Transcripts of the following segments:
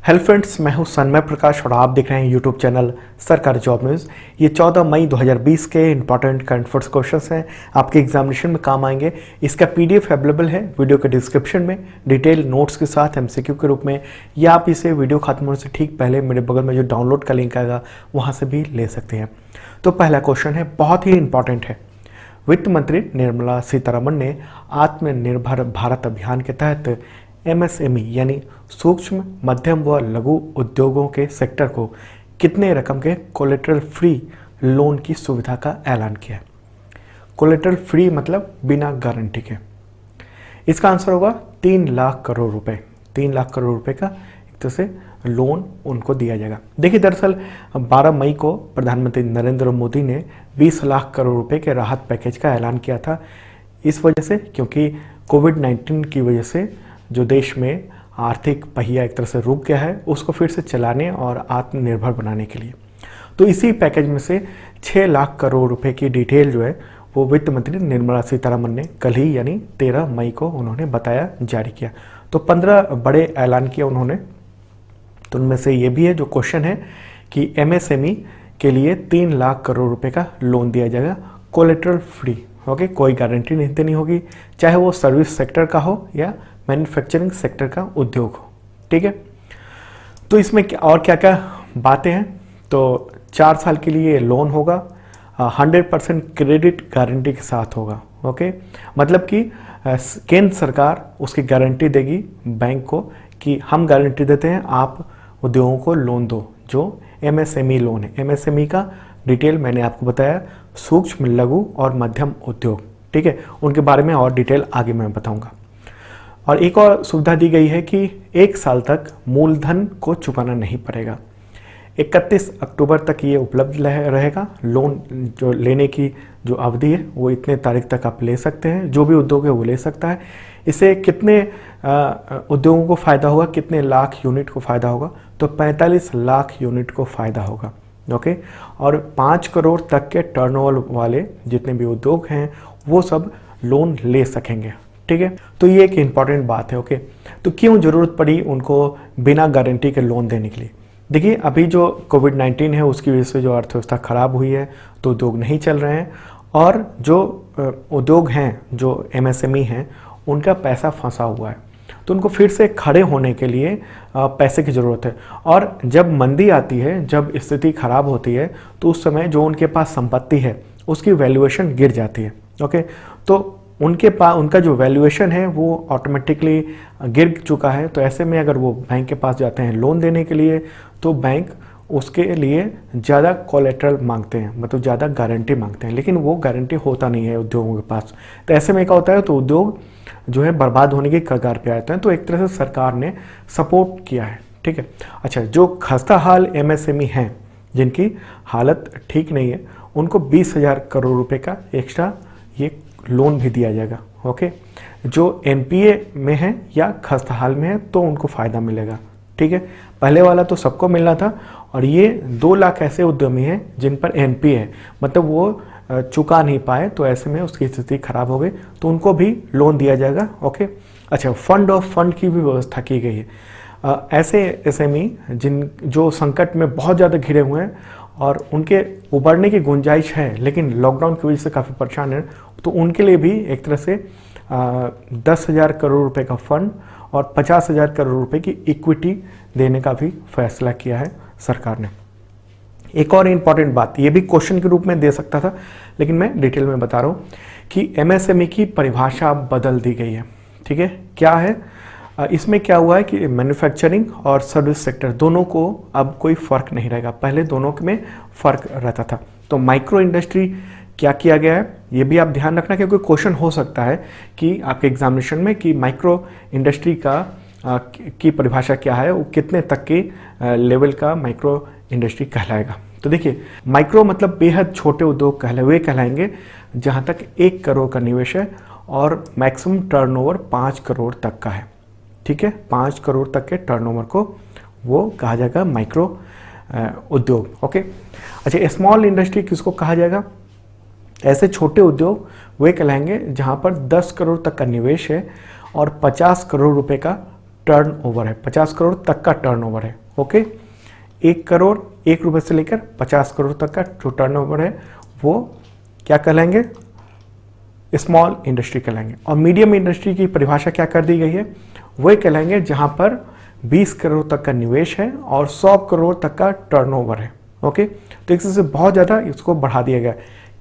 Hello friends, मैं हूं सन्मय प्रकाश और आप देख रहे हैं यूट्यूब चैनल सरकारी जॉब न्यूज़। ये 14 मई 2020 के इंपॉर्टेंट करंट अफेयर्स क्वेश्चंस हैं, आपके एग्जामिनेशन में काम आएंगे। इसका पीडीएफ अवेलेबल है वीडियो के डिस्क्रिप्शन में, डिटेल नोट्स के साथ एमसीक्यू के रूप में, या आप इसे वीडियो खत्म होने से ठीक पहले मेरे बगल में जो डाउनलोड का लिंक आएगा वहाँ से भी ले सकते हैं। तो पहला क्वेश्चन है, बहुत ही इंपॉर्टेंट है। वित्त मंत्री निर्मला सीतारमण ने आत्मनिर्भर भारत अभियान के तहत एमएसएमई यानी सूक्ष्म मध्यम व लघु उद्योगों के सेक्टर को कितने रकम के कोलेटरल फ्री लोन की सुविधा का ऐलान किया है। कोलेटरल फ्री मतलब बिना गारंटी के। इसका आंसर होगा 3 लाख करोड़ रुपए। 3 लाख करोड़ रुपए का एक तरह से लोन उनको दिया जाएगा। देखिए, दरअसल 12 मई को प्रधानमंत्री नरेंद्र मोदी ने 20 लाख करोड़ रुपए के राहत पैकेज का ऐलान किया था। इस वजह से, क्योंकि कोविड-19 की वजह से जो देश में आर्थिक पहिया एक तरह से रुक गया है, उसको फिर से चलाने और आत्मनिर्भर बनाने के लिए। तो इसी पैकेज में से 6 लाख करोड़ रुपए की डिटेल जो है वो वित्त मंत्री निर्मला सीतारमण ने कल ही यानी 13 मई को उन्होंने बताया, जारी किया। तो 15 बड़े ऐलान किए उन्होंने। तो उनमें से ये भी है जो क्वेश्चन है कि एमएसएमई के लिए 3 लाख करोड़ रुपए का लोन दिया जाएगा कोलेटरल फ्री। ओके, कोई गारंटी नहीं देनी होगी, चाहे वो सर्विस सेक्टर का हो या मैन्युफैक्चरिंग सेक्टर का उद्योग हो। ठीक है, तो इसमें और क्या क्या बातें हैं। तो 4 साल के लिए लोन होगा, 100% क्रेडिट गारंटी के साथ होगा। ओके, मतलब कि केंद्र सरकार उसकी गारंटी देगी बैंक को कि हम गारंटी देते हैं, आप उद्योगों को लोन दो। जो एमएसएमई लोन है, एमएसएमई का डिटेल मैंने आपको बताया, सूक्ष्म लघु और मध्यम उद्योग। ठीक है, उनके बारे में और डिटेल आगे मैं बताऊंगा। और एक और सुविधा दी गई है कि 1 साल तक मूलधन को चुकाना नहीं पड़ेगा। 31 अक्टूबर तक ये उपलब्ध रहेगा। लोन जो लेने की जो अवधि है वो इतने तारीख तक आप ले सकते हैं, जो भी उद्योग है वो ले सकता है। इससे कितने उद्योगों को फ़ायदा होगा, कितने लाख यूनिट को फ़ायदा होगा, तो 45 लाख यूनिट को फ़ायदा होगा। ओके, और 5 करोड़ तक के टर्नओवर वाले जितने भी उद्योग हैं वो सब लोन ले सकेंगे। ठीक है, तो ये एक इम्पॉर्टेंट बात है। ओके, तो क्यों ज़रूरत पड़ी उनको बिना गारंटी के लोन देने के लिए। देखिए, अभी जो कोविड-19 है उसकी वजह से जो अर्थव्यवस्था खराब हुई है, तो उद्योग नहीं चल रहे हैं, और जो उद्योग हैं, जो एमएसएमई हैं, उनका पैसा फंसा हुआ है। तो उनको फिर से खड़े होने के लिए पैसे की ज़रूरत है। और जब मंदी आती है, जब स्थिति खराब होती है, तो उस समय जो उनके पास संपत्ति है उसकी वैल्यूएशन गिर जाती है। ओके, तो उनका जो वैल्यूएशन है वो ऑटोमेटिकली गिर चुका है। तो ऐसे में अगर वो बैंक के पास जाते हैं लोन देने के लिए, तो बैंक उसके लिए ज़्यादा कोलेटरल मांगते हैं, मतलब ज़्यादा गारंटी मांगते हैं, लेकिन वो गारंटी होता नहीं है उद्योगों के पास। तो ऐसे में क्या होता है, तो उद्योग जो है बर्बाद होने की कगार पे आते हैं। तो एक तरह से सरकार ने सपोर्ट किया है। ठीक है, अच्छा, जो खस्ता हाल एमएसएमई हैं, जिनकी हालत ठीक नहीं है, उनको 20,000 करोड़ रुपए का एक्स्ट्रा ये लोन भी दिया जाएगा। ओके, जो एनपीए में है या खस्ता हाल में है तो उनको फ़ायदा मिलेगा। ठीक है, पहले वाला तो सबको मिलना था, और ये 2 लाख ऐसे उद्यमी हैं जिन पर एनपीए है, मतलब वो चुका नहीं पाए, तो ऐसे में उसकी स्थिति खराब हो गई, तो उनको भी लोन दिया जाएगा। ओके, अच्छा, फंड की भी व्यवस्था की गई है। ऐसे एसएमई जो संकट में बहुत ज़्यादा घिरे हुए हैं और उनके उबरने की गुंजाइश है, लेकिन लॉकडाउन की वजह से काफ़ी परेशान है, तो उनके लिए भी एक तरह से 10,000 करोड़ रुपए का फंड और 50,000 करोड़ रुपए की इक्विटी देने का भी फैसला किया है सरकार ने। एक और इम्पॉर्टेंट बात, ये भी क्वेश्चन के रूप में दे सकता था, लेकिन मैं डिटेल में बता रहा हूँ कि एमएसएमई की परिभाषा बदल दी गई है। ठीक है, क्या है इसमें, क्या हुआ है कि मैन्युफैक्चरिंग और सर्विस सेक्टर दोनों को अब कोई फ़र्क नहीं रहेगा। पहले दोनों में फ़र्क रहता था। तो माइक्रो इंडस्ट्री क्या किया गया है, ये भी आप ध्यान रखना, क्योंकि क्वेश्चन हो सकता है कि आपके एग्जामिनेशन में कि माइक्रो इंडस्ट्री की परिभाषा क्या है, वो कितने तक के लेवल का माइक्रो इंडस्ट्री कहलाएगा। तो देखिए, माइक्रो मतलब बेहद छोटे उद्योग कहलाएंगे जहाँ तक 1 करोड़ का निवेश है और मैक्सिमम टर्नओवर 5 करोड़ तक का है। ठीक है, 5 करोड़ तक के टर्नओवर को वो कहा जाएगा माइक्रो उद्योग। ओके, अच्छा, स्मॉल इंडस्ट्री किसको कहा जाएगा, ऐसे छोटे उद्योग वे कहलाएंगे जहाँ पर 10 करोड़ तक का निवेश है और 50 करोड़ रुपए का टर्नओवर है, 50 करोड़ तक का टर्नओवर है। ओके, 1 करोड़ 1 रुपये से लेकर 50 करोड़ तक का जो टर्नओवर है वो क्या कहलाएंगे, स्मॉल इंडस्ट्री कहलाएंगे। और मीडियम इंडस्ट्री की परिभाषा क्या कर दी गई है, वही कहलाएंगे जहां पर 20 करोड़ तक का निवेश है और 100 करोड़ तक का टर्नओवर है। ओके, तो इससे बहुत ज़्यादा इसको बढ़ा दिया गया।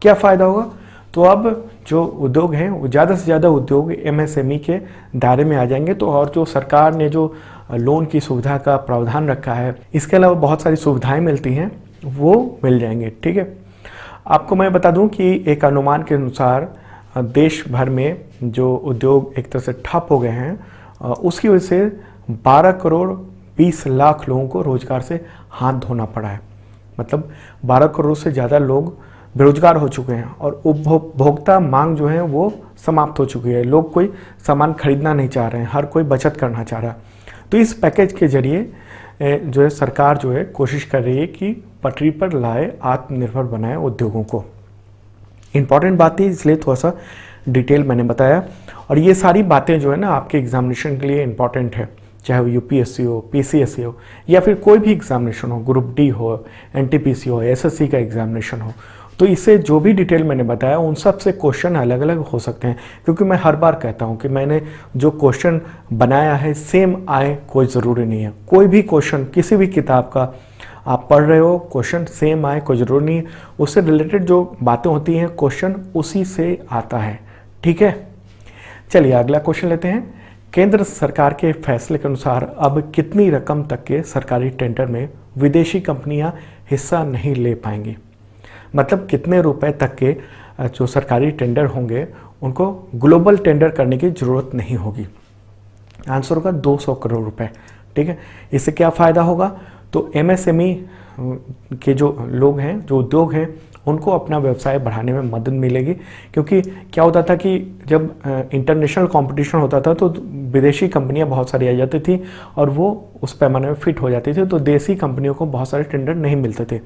क्या फ़ायदा होगा, तो अब जो उद्योग हैं वो ज़्यादा से ज़्यादा उद्योग MSME के दायरे में आ जाएंगे। तो और जो सरकार ने जो लोन की सुविधा का प्रावधान रखा है, इसके अलावा बहुत सारी सुविधाएं मिलती हैं, वो मिल जाएंगे। ठीक है, आपको मैं बता दूं कि एक अनुमान के अनुसार देश भर में जो उद्योग एक तरह से ठप हो गए हैं, उसकी वजह से 12 करोड़ 20 लाख लोगों को रोजगार से हाथ धोना पड़ा है। मतलब 12 करोड़ से ज़्यादा लोग बेरोजगार हो चुके हैं और उपभोक्ता मांग जो है वो समाप्त हो चुकी है। लोग कोई सामान खरीदना नहीं चाह रहे हैं, हर कोई बचत करना चाह रहा है। तो इस पैकेज के जरिए जो है सरकार जो है कोशिश कर रही है कि पटरी पर लाए, आत्मनिर्भर बनाए उद्योगों को। इंपॉर्टेंट बात थी इसलिए थोड़ा सा डिटेल मैंने बताया। और ये सारी बातें जो है ना आपके एग्जामिनेशन के लिए इंपॉर्टेंट है, चाहे वो UPSC हो, PCSC हो या फिर कोई भी एग्जामिनेशन हो, ग्रुप D हो, NTPC हो, SSC का एग्जामिनेशन हो। तो इससे जो भी डिटेल मैंने बताया उन सब से क्वेश्चन अलग अलग हो सकते हैं, क्योंकि मैं हर बार कहता हूं कि मैंने जो क्वेश्चन बनाया है सेम आए कोई ज़रूरी नहीं है। कोई भी क्वेश्चन किसी भी किताब का आप पढ़ रहे हो, क्वेश्चन सेम आए कोई ज़रूरी नहीं है। उससे रिलेटेड जो बातें होती हैं क्वेश्चन उसी से आता है। ठीक है, चलिए अगला क्वेश्चन लेते हैं। केंद्र सरकार के फैसले के अनुसार अब कितनी रकम तक के सरकारी टेंडर में विदेशी कंपनियां हिस्सा नहीं ले पाएंगी। मतलब कितने रुपए तक के जो सरकारी टेंडर होंगे उनको ग्लोबल टेंडर करने की ज़रूरत नहीं होगी। आंसर होगा 200 करोड़ रुपए। ठीक है, इससे क्या फ़ायदा होगा, तो MSME के जो लोग हैं, जो उद्योग हैं, उनको अपना व्यवसाय बढ़ाने में मदद मिलेगी। क्योंकि क्या होता था कि जब इंटरनेशनल कंपटीशन होता था तो विदेशी कंपनियां बहुत सारी आ जाती थी और वो उस पैमाने में फिट हो जाती थी, तो देसी कंपनियों को बहुत सारे टेंडर नहीं मिलते थे।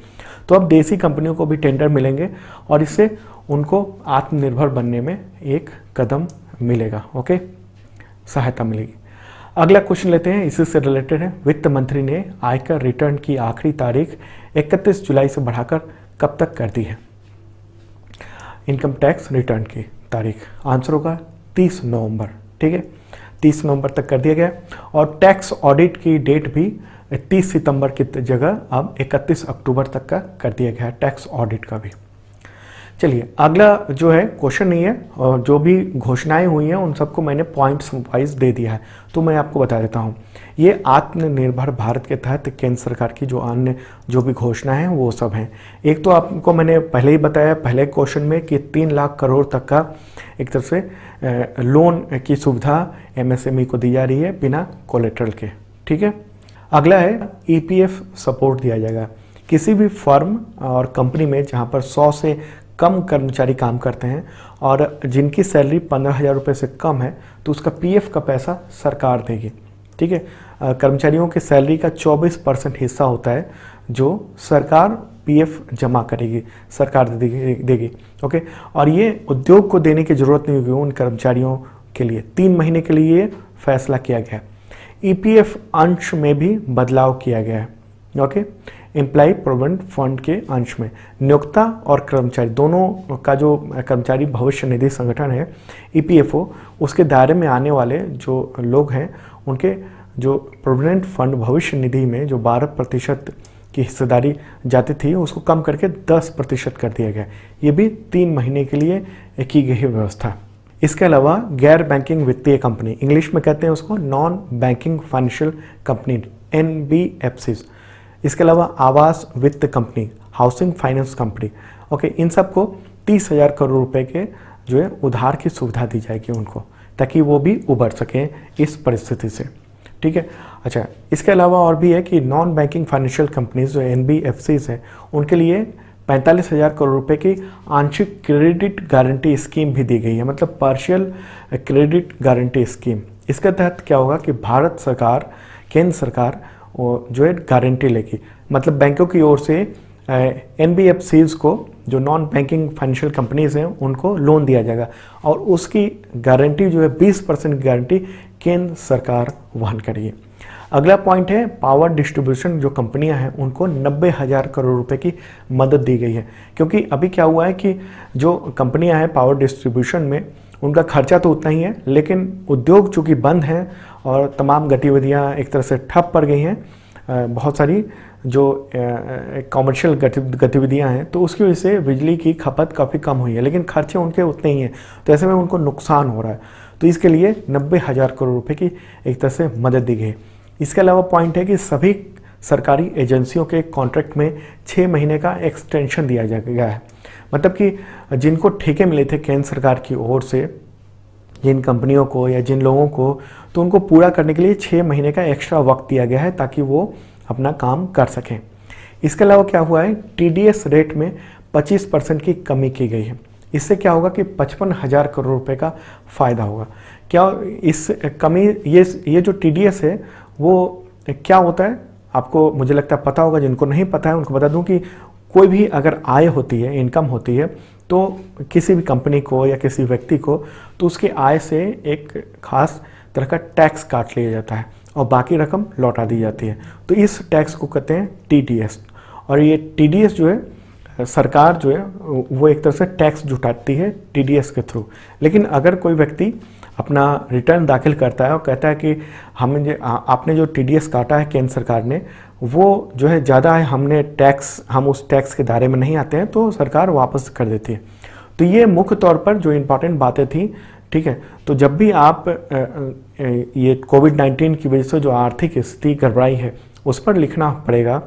तो अब देसी कंपनियों को भी टेंडर मिलेंगे और इससे उनको आत्मनिर्भर बनने में एक कदम मिलेगा। ओके, सहायता मिलेगी। अगला क्वेश्चन लेते हैं, इसी से रिलेटेड है। वित्त मंत्री ने आयकर रिटर्न की आखिरी तारीख 31 जुलाई से बढ़ाकर कब तक कर दी है। इनकम टैक्स रिटर्न की तारीख आंसर होगा 30 नवंबर। ठीक है, 30 नवंबर तक कर दिया गया। और टैक्स ऑडिट की डेट भी 30 सितंबर की जगह अब 31 अक्टूबर तक का कर दिया गया है, टैक्स ऑडिट का भी। चलिए अगला जो है क्वेश्चन नहीं है, और जो भी घोषणाएं हुई हैं उन सबको मैंने पॉइंट्स वाइज दे दिया है, तो मैं आपको बता देता हूं। ये आत्मनिर्भर भारत के तहत केंद्र सरकार की जो अन्य जो भी घोषणाएं हैं वो सब हैं। एक तो आपको मैंने पहले ही बताया पहले क्वेश्चन में कि 3 लाख करोड़ तक का एक तरह से लोन की सुविधा MSME को दी जा रही है बिना कोलेट्रल के। ठीक है, अगला है EPF सपोर्ट दिया जाएगा। किसी भी फर्म और कंपनी में जहाँ पर 100 से कम कर्मचारी काम करते हैं और जिनकी सैलरी 15,000 रुपये से कम है, तो उसका PF का पैसा सरकार देगी। ठीक है, कर्मचारियों की सैलरी का 24% हिस्सा होता है जो सरकार PF जमा करेगी, सरकार देगी। ओके, और ये उद्योग को देने की ज़रूरत नहीं होगी उन कर्मचारियों के लिए। 3 महीने के लिए ये फैसला किया गया है। EPF अंश में भी बदलाव किया गया है। ओके, एम्प्लॉय प्रोविडेंट फंड के अंश में नियोक्ता और कर्मचारी दोनों का जो कर्मचारी भविष्य निधि संगठन है EPFO, उसके दायरे में आने वाले जो लोग हैं उनके जो प्रोविडेंट फंड भविष्य निधि में जो 12% की हिस्सेदारी जाती थी उसको कम करके 10% कर दिया गया। ये भी 3 महीने के लिए की गई व्यवस्था। इसके अलावा गैर बैंकिंग वित्तीय कंपनी, इंग्लिश में कहते हैं उसको non banking financial company, NBFCs। इसके अलावा आवास वित्त company, housing finance company, okay, इन सबको 30,000 करोड़ रुपए के जो है उधार की सुविधा दी जाएगी उनको, ताकि वो भी उबर सकें इस परिस्थिति से। ठीक है, अच्छा, इसके अलावा और भी है कि नॉन बैंकिंग फाइनेंशियल कंपनीज जो NBFCs हैं उनके लिए 45,000 करोड़ रुपए की आंशिक क्रेडिट गारंटी स्कीम भी दी गई है, मतलब पार्शियल क्रेडिट गारंटी स्कीम। इसके तहत क्या होगा कि भारत सरकार, केंद्र सरकार जो है गारंटी लेगी, मतलब बैंकों की ओर से NBFCs को, जो नॉन बैंकिंग फाइनेंशियल कंपनीज हैं, उनको लोन दिया जाएगा और उसकी गारंटी जो है 20% की गारंटी केंद्र सरकार वहन करेगी। अगला पॉइंट है पावर डिस्ट्रीब्यूशन जो कंपनियां हैं उनको 90,000 करोड़ रुपए की मदद दी गई है, क्योंकि अभी क्या हुआ है कि जो कंपनियां हैं पावर डिस्ट्रीब्यूशन में उनका खर्चा तो उतना ही है, लेकिन उद्योग चूँकि बंद हैं और तमाम गतिविधियां एक तरह से ठप पड़ गई हैं, बहुत सारी जो कॉमर्शियल गतिविधियां हैं, तो उसकी वजह से बिजली की खपत काफ़ी कम हुई है, लेकिन खर्चे उनके उतने ही हैं, तो ऐसे में उनको नुकसान हो रहा है। तो इसके लिए 90,000 करोड़ रुपए की एक तरह से मदद दी गई है। इसके अलावा पॉइंट है कि सभी सरकारी एजेंसियों के कॉन्ट्रैक्ट में 6 महीने का एक्सटेंशन दिया गया है। मतलब कि जिनको ठेके मिले थे केंद्र सरकार की ओर से, जिन कंपनियों को या जिन लोगों को, तो उनको पूरा करने के लिए 6 महीने का एक्स्ट्रा वक्त दिया गया है ताकि वो अपना काम कर सकें। इसके अलावा क्या हुआ है, TDS रेट में 25% की कमी की गई है। इससे क्या होगा कि 55,000 करोड़ रुपए का फ़ायदा होगा। क्या इस कमी ये जो TDS है वो क्या होता है आपको मुझे लगता है पता होगा, जिनको नहीं पता है उनको बता दूं कि कोई भी अगर आय होती है, इनकम होती है, तो किसी भी कंपनी को या किसी व्यक्ति को, तो उसकी आय से एक खास तरह का टैक्स काट लिया जाता है और बाकी रकम लौटा दी जाती है। तो इस टैक्स को कहते हैं TDS। और ये TDS जो है सरकार जो है वो एक तरह से टैक्स जुटाती है TDS के थ्रू। लेकिन अगर कोई व्यक्ति अपना रिटर्न दाखिल करता है और कहता है कि आपने जो TDS काटा है केंद्र सरकार ने, वो जो है ज़्यादा है, हम उस टैक्स के दायरे में नहीं आते हैं, तो सरकार वापस कर देती है। तो ये मुख्य तौर पर जो इम्पॉर्टेंट बातें थी, ठीक है। तो जब भी आप ये कोविड-19 की वजह से जो आर्थिक स्थिति गड़बड़ाई है उस पर लिखना पड़ेगा,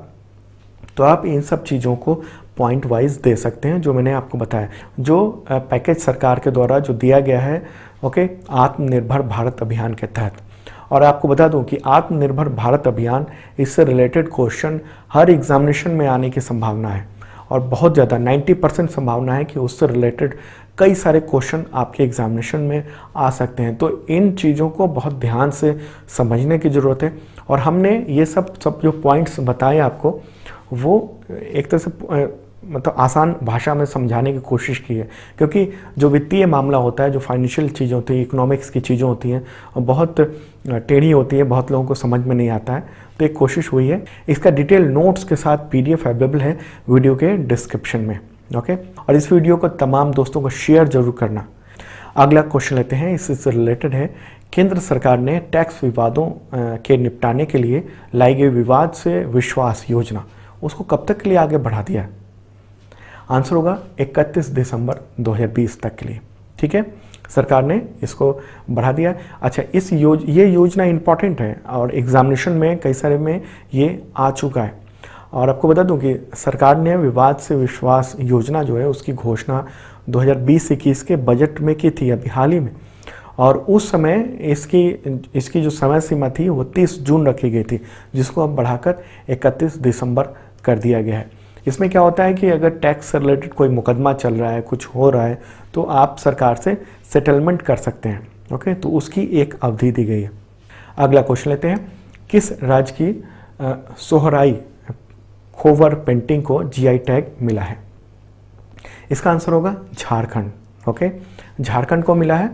तो आप इन सब चीज़ों को पॉइंट वाइज दे सकते हैं जो मैंने आपको बताया। जो पैकेज सरकार के द्वारा जो दिया गया है, ओके, आत्मनिर्भर भारत अभियान के तहत। और आपको बता दूं कि आत्मनिर्भर भारत अभियान, इससे रिलेटेड क्वेश्चन हर एग्जामिनेशन में आने की संभावना है, और बहुत ज़्यादा 90% संभावना है कि उससे रिलेटेड कई सारे क्वेश्चन आपके एग्जामिनेशन में आ सकते हैं। तो इन चीज़ों को बहुत ध्यान से समझने की ज़रूरत है। और हमने ये सब जो पॉइंट्स बताए आपको, वो एक तरह से मतलब आसान भाषा में समझाने की कोशिश की है, क्योंकि जो वित्तीय मामला होता है, जो फाइनेंशियल चीज़ें होती है, इकोनॉमिक्स की चीज़ें होती हैं, बहुत टेढ़ी होती है, बहुत लोगों को समझ में नहीं आता है। तो एक कोशिश हुई है। इसका डिटेल नोट्स के साथ PDF अवेलेबल है वीडियो के डिस्क्रिप्शन में, ओके। और इस वीडियो को तमाम दोस्तों को शेयर जरूर करना। अगला क्वेश्चन लेते हैं, इससे रिलेटेड है। केंद्र सरकार ने टैक्स विवादों के निपटाने के लिए लाई गई विवाद से विश्वास योजना, उसको कब तक के लिए आगे बढ़ा दिया? आंसर होगा 31 दिसंबर 2020 तक के लिए, ठीक है। सरकार ने इसको बढ़ा दिया। अच्छा, ये योजना इंपॉर्टेंट है और एग्जामिनेशन में कई सारे में ये आ चुका है। और आपको बता दूं कि सरकार ने विवाद से विश्वास योजना जो है उसकी घोषणा 2020-21 के बजट में की थी, अभी हाल ही में। और उस समय इसकी जो समय सीमा थी वो 30 जून रखी गई थी, जिसको अब बढ़ाकर 31 दिसंबर कर दिया गया है। इसमें क्या होता है कि अगर टैक्स से रिलेटेड कोई मुकदमा चल रहा है, कुछ हो रहा है, तो आप सरकार से सेटलमेंट कर सकते हैं, ओके। तो उसकी एक अवधि दी गई है। अगला क्वेश्चन लेते हैं। किस राज्य की सोहराई खोवर पेंटिंग को GI टैग मिला है? इसका आंसर होगा झारखंड, ओके। झारखंड को मिला है।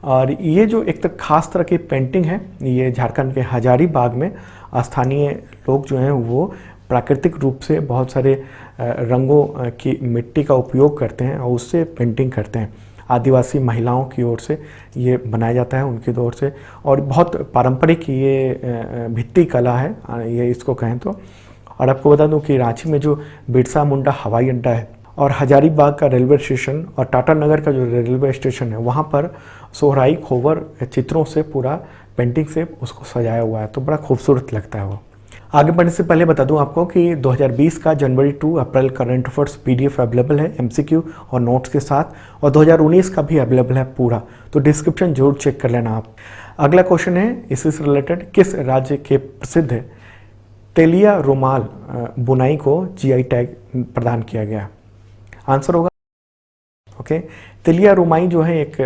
और ये जो एक खास तरह की पेंटिंग है, ये झारखंड के हजारीबाग में स्थानीय लोग जो हैं वो प्राकृतिक रूप से बहुत सारे रंगों की मिट्टी का उपयोग करते हैं और उससे पेंटिंग करते हैं। आदिवासी महिलाओं की ओर से ये बनाया जाता है, उनकी ओर से। और बहुत पारंपरिक ये भित्ति कला है, ये इसको कहें तो। और आपको बता दूं कि रांची में जो बिरसा मुंडा हवाई अड्डा है और हजारीबाग का रेलवे स्टेशन और टाटा नगर का जो रेलवे स्टेशन है, वहाँ पर सोहराई खोवर चित्रों से पूरा पेंटिंग से उसको सजाया हुआ है, तो बड़ा खूबसूरत लगता है वो। आगे बढ़ने से पहले बता दूं आपको कि 2020 का जनवरी टू अप्रैल करंट अफेयर्स PDF अवेलेबल है MCQ और नोट्स के साथ, और 2019 का भी अवेलेबल है पूरा, तो डिस्क्रिप्शन जरूर चेक कर लेना आप। अगला क्वेश्चन है इससे रिलेटेड। किस राज्य के प्रसिद्ध तेलिया रुमाल बुनाई को GI टैग प्रदान किया गया? आंसर होगा, ओके। तेलिया रुमाई जो है एक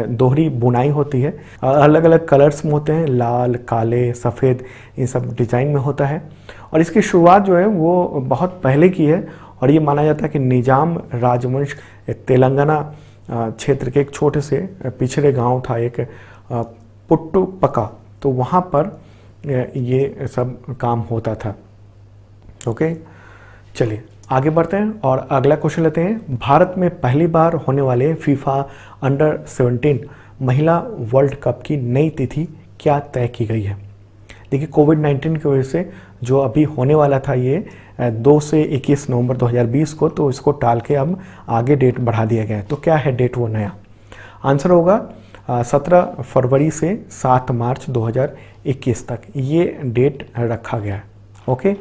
दोहरी बुनाई होती है, अलग अलग कलर्स में होते हैं, लाल, काले, सफ़ेद, ये सब डिज़ाइन में होता है। और इसकी शुरुआत जो है वो बहुत पहले की है, और ये माना जाता है कि निजाम राजवंश तेलंगाना क्षेत्र के एक छोटे से पिछड़े गांव था, एक पुट्टुपका तो वहाँ पर ये सब काम होता था। ओके, चलिए आगे बढ़ते हैं और अगला क्वेश्चन लेते हैं। भारत में पहली बार होने वाले फीफा अंडर 17 महिला वर्ल्ड कप की नई तिथि क्या तय की गई है? देखिए, कोविड-19 की वजह से जो अभी होने वाला था ये 2 से 21 नवंबर 2020 को, तो इसको टाल के अब आगे डेट बढ़ा दिया गया है। तो क्या है डेट वो नया? आंसर होगा 17 फरवरी से 7 मार्च 2021 तक ये डेट रखा गया है। ओके,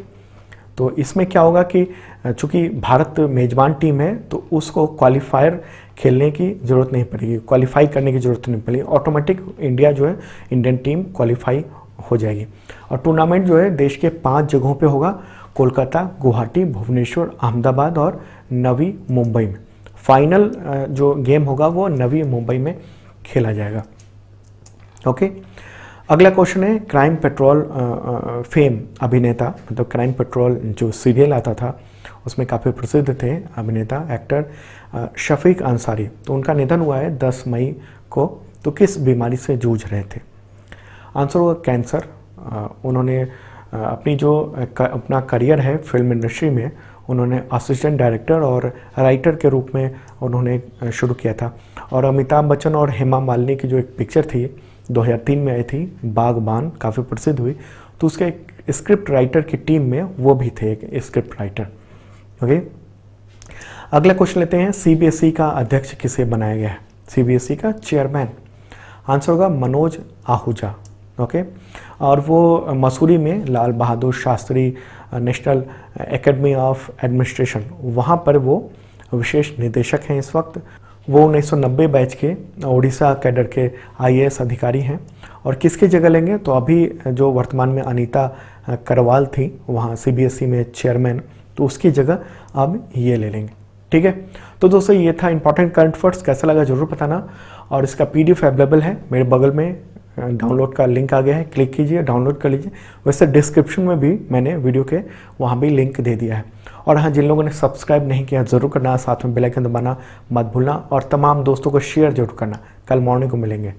तो इसमें क्या होगा कि चूंकि भारत मेजबान टीम है तो उसको क्वालिफायर खेलने की ज़रूरत नहीं पड़ेगी, क्वालिफाई करने की ज़रूरत नहीं पड़ेगी, ऑटोमेटिक इंडिया जो है इंडियन टीम क्वालिफाई हो जाएगी। और टूर्नामेंट जो है देश के 5 जगहों पे होगा, कोलकाता, गुवाहाटी, भुवनेश्वर, अहमदाबाद और नवी मुंबई में। फाइनल जो गेम होगा वो नवी मुंबई में खेला जाएगा। ओके, अगला क्वेश्चन है क्राइम पेट्रोल फेम अभिनेता, मतलब क्राइम पेट्रोल जो सीरियल आता था उसमें काफ़ी प्रसिद्ध थे अभिनेता एक्टर शफीक अंसारी, तो उनका निधन हुआ है 10 मई को। तो किस बीमारी से जूझ रहे थे? आंसर होगा कैंसर। उन्होंने अपनी जो अपना करियर है फिल्म इंडस्ट्री में उन्होंने असिस्टेंट डायरेक्टर और राइटर के रूप में उन्होंने शुरू किया था। और अमिताभ बच्चन और हेमा मालिनी की जो एक पिक्चर थी 2003 में आई थी बागबान, काफ़ी प्रसिद्ध हुई, तो उसके एक स्क्रिप्ट राइटर की टीम में वो भी थे एक स्क्रिप्ट राइटर। ओके, अगला क्वेश्चन लेते हैं। सीबीएसई का अध्यक्ष किसे बनाया गया है? सीबीएसई का चेयरमैन, आंसर होगा मनोज आहूजा। ओके, और वो मसूरी में Lal Bahadur Shastri national academy of administration वहाँ पर वो विशेष निदेशक हैं इस वक्त। वो 1990 बैच के उड़ीसा कैडर के आईएएस अधिकारी हैं। और किसकी जगह लेंगे? तो अभी जो वर्तमान में अनीता करवाल थी वहाँ सीबीएसई में चेयरमैन, तो उसकी जगह अब ये ले लेंगे। ठीक है, तो दोस्तों ये था इंपॉर्टेंट करंट अफेयर्स। कैसा लगा जरूर बताना। और इसका पीडीएफ अवेलेबल है मेरे बगल में, डाउनलोड का लिंक आ गया है, क्लिक कीजिए, डाउनलोड कर लीजिए। वैसे डिस्क्रिप्शन में भी मैंने वीडियो के वहाँ भी लिंक दे दिया है। और हाँ, जिन लोगों ने सब्सक्राइब नहीं किया ज़रूर करना, साथ में बेल आइकन दबाना मत भूलना और तमाम दोस्तों को शेयर जरूर करना। कल मॉर्निंग को मिलेंगे।